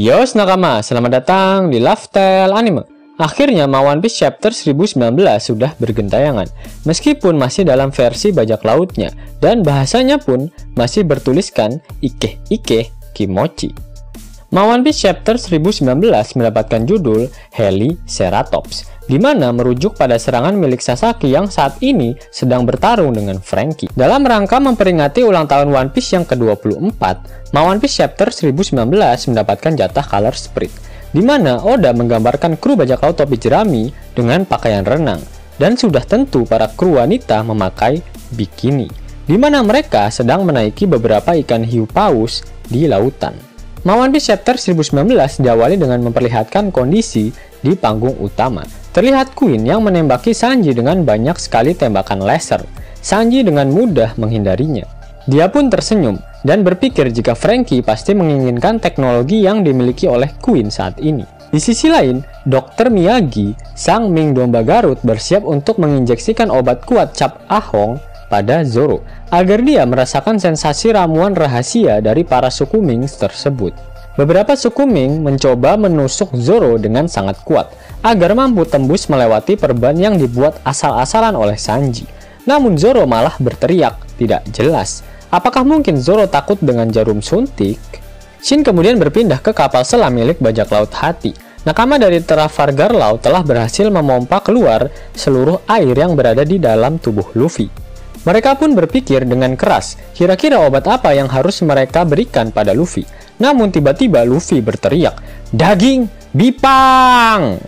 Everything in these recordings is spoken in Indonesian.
Yos nakama, selamat datang di Lifestyle Anime. Akhirnya One Piece Chapter 1019 sudah bergentayangan, meskipun masih dalam versi bajak lautnya, dan bahasanya pun masih bertuliskan Ike Ike Kimochi. One Piece Chapter 1019 mendapatkan judul Heliceratops, di mana merujuk pada serangan milik Sasaki yang saat ini sedang bertarung dengan Franky. Dalam rangka memperingati ulang tahun One Piece yang ke-24, One Piece Chapter 1019 mendapatkan jatah Color Sprite, di mana Oda menggambarkan kru bajak laut topi jerami dengan pakaian renang, dan sudah tentu para kru wanita memakai bikini, di mana mereka sedang menaiki beberapa ikan hiu paus di lautan. One Piece Chapter 1019 diawali dengan memperlihatkan kondisi di panggung utama. Terlihat Queen yang menembaki Sanji dengan banyak sekali tembakan laser. Sanji dengan mudah menghindarinya. Dia pun tersenyum dan berpikir jika Franky pasti menginginkan teknologi yang dimiliki oleh Queen saat ini. Di sisi lain, Dr. Miyagi, sang Ming domba Garut, bersiap untuk menginjeksikan obat kuat Cap Ahong pada Zoro, agar dia merasakan sensasi ramuan rahasia dari para suku Ming tersebut. Beberapa suku Ming mencoba menusuk Zoro dengan sangat kuat, agar mampu tembus melewati perban yang dibuat asal-asalan oleh Sanji. Namun Zoro malah berteriak, tidak jelas. Apakah mungkin Zoro takut dengan jarum suntik? Shin kemudian berpindah ke kapal selam milik bajak laut Hati. Nakama dari Trafalgar Law telah berhasil memompa keluar seluruh air yang berada di dalam tubuh Luffy. Mereka pun berpikir dengan keras, kira-kira obat apa yang harus mereka berikan pada Luffy. Namun tiba-tiba Luffy berteriak, "Daging Bipang!"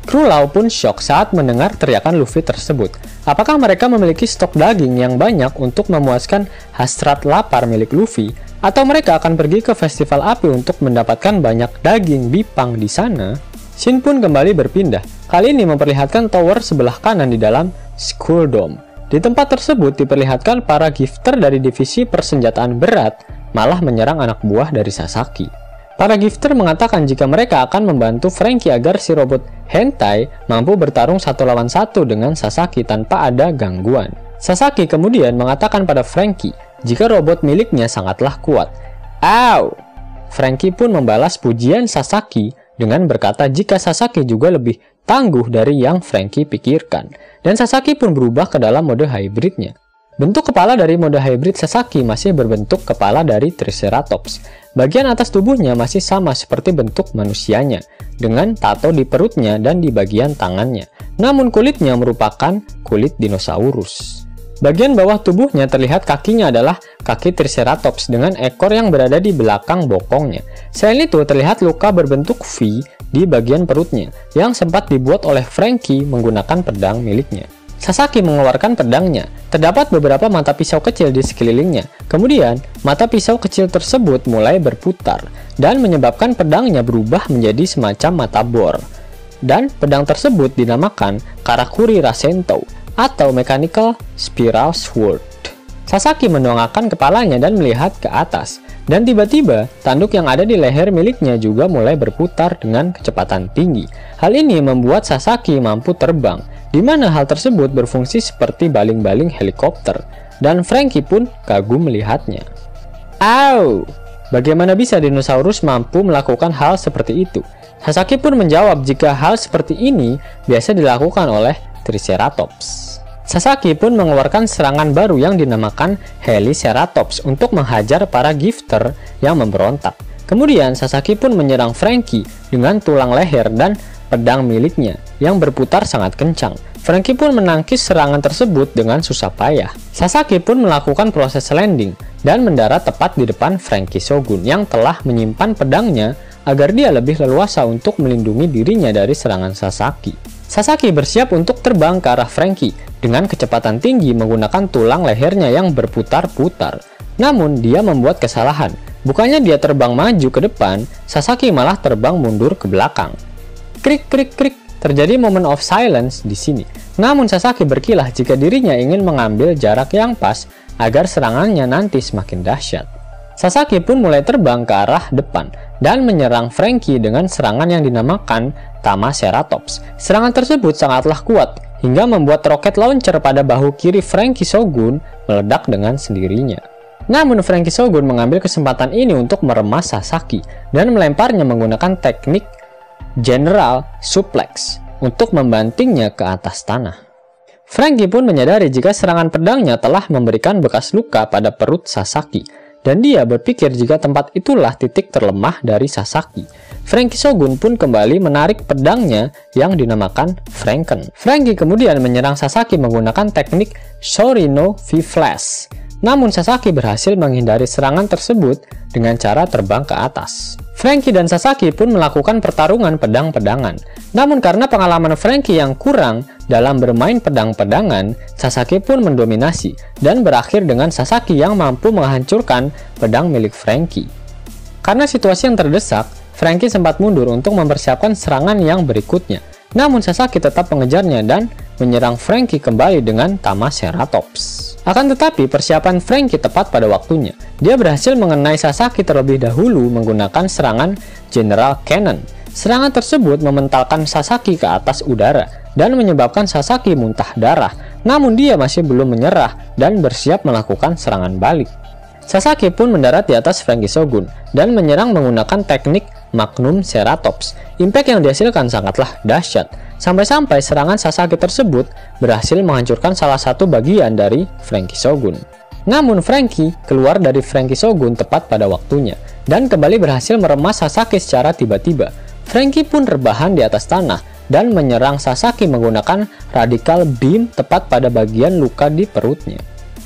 Kru Law pun syok saat mendengar teriakan Luffy tersebut. Apakah mereka memiliki stok daging yang banyak untuk memuaskan hasrat lapar milik Luffy? Atau mereka akan pergi ke festival api untuk mendapatkan banyak daging Bipang di sana? Shin pun kembali berpindah, kali ini memperlihatkan tower sebelah kanan di dalam Skull Dome. Di tempat tersebut diperlihatkan para gifter dari divisi persenjataan berat malah menyerang anak buah dari Sasaki. Para gifter mengatakan jika mereka akan membantu Franky agar si robot hentai mampu bertarung 1 lawan 1 dengan Sasaki tanpa ada gangguan. Sasaki kemudian mengatakan pada Franky jika robot miliknya sangatlah kuat. Au! Franky pun membalas pujian Sasaki dengan berkata jika Sasaki juga lebih tangguh dari yang Franky pikirkan. Dan Sasaki pun berubah ke dalam mode hybridnya. Bentuk kepala dari mode hybrid Sasaki masih berbentuk kepala dari Triceratops. Bagian atas tubuhnya masih sama seperti bentuk manusianya, dengan tato di perutnya dan di bagian tangannya. Namun kulitnya merupakan kulit dinosaurus. Bagian bawah tubuhnya terlihat kakinya adalah kaki Triceratops dengan ekor yang berada di belakang bokongnya. Selain itu terlihat luka berbentuk V di bagian perutnya yang sempat dibuat oleh Franky menggunakan pedang miliknya. Sasaki mengeluarkan pedangnya. Terdapat beberapa mata pisau kecil di sekelilingnya. Kemudian, mata pisau kecil tersebut mulai berputar dan menyebabkan pedangnya berubah menjadi semacam mata bor. Dan pedang tersebut dinamakan Karakuri Rasento atau Mechanical Spiral Sword. Sasaki mendongakkan kepalanya dan melihat ke atas. Dan tiba-tiba, tanduk yang ada di leher miliknya juga mulai berputar dengan kecepatan tinggi. Hal ini membuat Sasaki mampu terbang, di mana hal tersebut berfungsi seperti baling-baling helikopter, dan Franky pun kagum melihatnya. Au! Bagaimana bisa dinosaurus mampu melakukan hal seperti itu? Sasaki pun menjawab jika hal seperti ini biasa dilakukan oleh Triceratops. Sasaki pun mengeluarkan serangan baru yang dinamakan Heliceratops untuk menghajar para gifter yang memberontak. Kemudian Sasaki pun menyerang Franky dengan tulang leher dan pedang miliknya yang berputar sangat kencang. Franky pun menangkis serangan tersebut dengan susah payah. Sasaki pun melakukan proses landing dan mendarat tepat di depan Franky Shogun yang telah menyimpan pedangnya agar dia lebih leluasa untuk melindungi dirinya dari serangan Sasaki. Sasaki bersiap untuk terbang ke arah Franky dengan kecepatan tinggi menggunakan tulang lehernya yang berputar-putar. Namun dia membuat kesalahan. Bukannya dia terbang maju ke depan, Sasaki malah terbang mundur ke belakang. Krik krik krik, terjadi moment of silence di sini. Namun Sasaki berkilah jika dirinya ingin mengambil jarak yang pas agar serangannya nanti semakin dahsyat. Sasaki pun mulai terbang ke arah depan dan menyerang Franky dengan serangan yang dinamakan Tamaceratops. Serangan tersebut sangatlah kuat hingga membuat roket launcher pada bahu kiri Franky Shogun meledak dengan sendirinya. Namun Franky Shogun mengambil kesempatan ini untuk meremas Sasaki dan melemparnya menggunakan teknik General Suplex untuk membantingnya ke atas tanah. Franky pun menyadari jika serangan pedangnya telah memberikan bekas luka pada perut Sasaki, dan dia berpikir jika tempat itulah titik terlemah dari Sasaki. Franky Shogun pun kembali menarik pedangnya yang dinamakan Franken. Franky kemudian menyerang Sasaki menggunakan teknik Shorino V-Flash. Namun Sasaki berhasil menghindari serangan tersebut dengan cara terbang ke atas. Franky dan Sasaki pun melakukan pertarungan pedang-pedangan. Namun karena pengalaman Franky yang kurang dalam bermain pedang-pedangan, Sasaki pun mendominasi dan berakhir dengan Sasaki yang mampu menghancurkan pedang milik Franky. Karena situasi yang terdesak, Franky sempat mundur untuk mempersiapkan serangan yang berikutnya. Namun Sasaki tetap mengejarnya dan menyerang Franky kembali dengan Tamaceratops. Akan tetapi persiapan Franky tepat pada waktunya. Dia berhasil mengenai Sasaki terlebih dahulu menggunakan serangan General Cannon. Serangan tersebut mementalkan Sasaki ke atas udara dan menyebabkan Sasaki muntah darah. Namun dia masih belum menyerah dan bersiap melakukan serangan balik. Sasaki pun mendarat di atas Franky Shogun dan menyerang menggunakan teknik Magnum Ceratops. Impact yang dihasilkan sangatlah dahsyat, sampai-sampai serangan Sasaki tersebut berhasil menghancurkan salah satu bagian dari Franky Shogun. Namun Franky keluar dari Franky Shogun tepat pada waktunya dan kembali berhasil meremas Sasaki secara tiba-tiba. Franky pun rebahan di atas tanah dan menyerang Sasaki menggunakan Radical Beam tepat pada bagian luka di perutnya.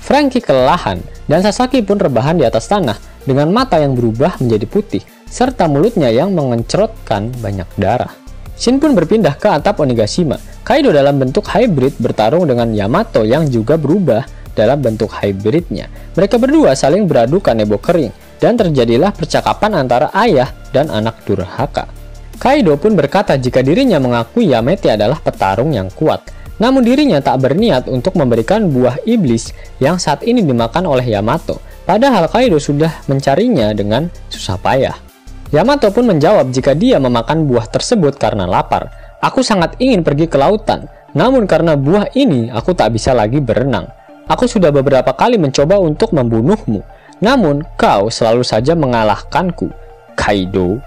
Franky kelelahan dan Sasaki pun rebahan di atas tanah dengan mata yang berubah menjadi putih serta mulutnya yang mengencrotkan banyak darah. Shin pun berpindah ke atap Onigashima. Kaido dalam bentuk hybrid bertarung dengan Yamato yang juga berubah dalam bentuk hybridnya. Mereka berdua saling beradu kanebo kering dan terjadilah percakapan antara ayah dan anak durhaka. Kaido pun berkata jika dirinya mengakui Yamete adalah petarung yang kuat. Namun dirinya tak berniat untuk memberikan buah iblis yang saat ini dimakan oleh Yamato. Padahal Kaido sudah mencarinya dengan susah payah. Yamato pun menjawab jika dia memakan buah tersebut karena lapar. Aku sangat ingin pergi ke lautan, namun karena buah ini aku tak bisa lagi berenang. Aku sudah beberapa kali mencoba untuk membunuhmu, namun kau selalu saja mengalahkanku, Kaido.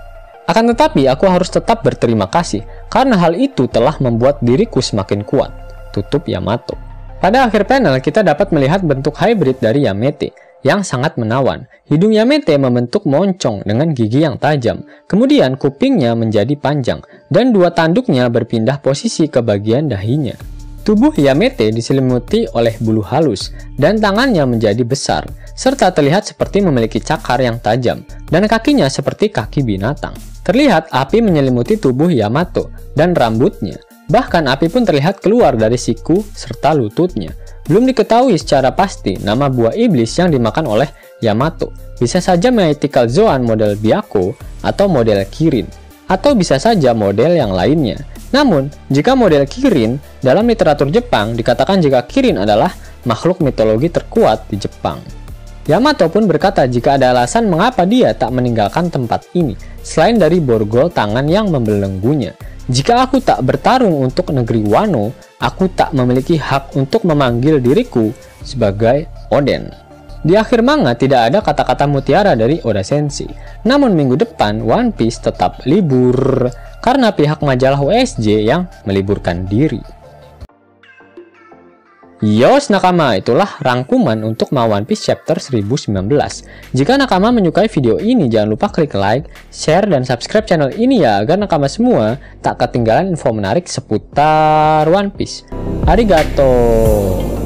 Akan tetapi aku harus tetap berterima kasih, karena hal itu telah membuat diriku semakin kuat, tutup Yamato. Pada akhir panel kita dapat melihat bentuk hybrid dari Yamete yang sangat menawan. Hidung Yamete membentuk moncong dengan gigi yang tajam, kemudian kupingnya menjadi panjang, dan dua tanduknya berpindah posisi ke bagian dahinya. Tubuh Yamete diselimuti oleh bulu halus, dan tangannya menjadi besar, serta terlihat seperti memiliki cakar yang tajam, dan kakinya seperti kaki binatang. Terlihat api menyelimuti tubuh Yamato dan rambutnya, bahkan api pun terlihat keluar dari siku serta lututnya. Belum diketahui secara pasti nama buah iblis yang dimakan oleh Yamato. Bisa saja Mythical Zoan model Byakko atau model Kirin, atau bisa saja model yang lainnya. Namun, jika model Kirin dalam literatur Jepang dikatakan jika Kirin adalah makhluk mitologi terkuat di Jepang. Yamato pun berkata jika ada alasan mengapa dia tak meninggalkan tempat ini, selain dari borgol tangan yang membelenggunya. Jika aku tak bertarung untuk negeri Wano, aku tak memiliki hak untuk memanggil diriku sebagai Oden. Di akhir manga tidak ada kata-kata mutiara dari Oda Sensei. Namun minggu depan One Piece tetap libur karena pihak majalah OSJ yang meliburkan diri. Yos nakama, itulah rangkuman untuk One Piece chapter 1019. Jika nakama menyukai video ini, jangan lupa klik like, share, dan subscribe channel ini ya, agar nakama semua tak ketinggalan info menarik seputar One Piece. Arigato.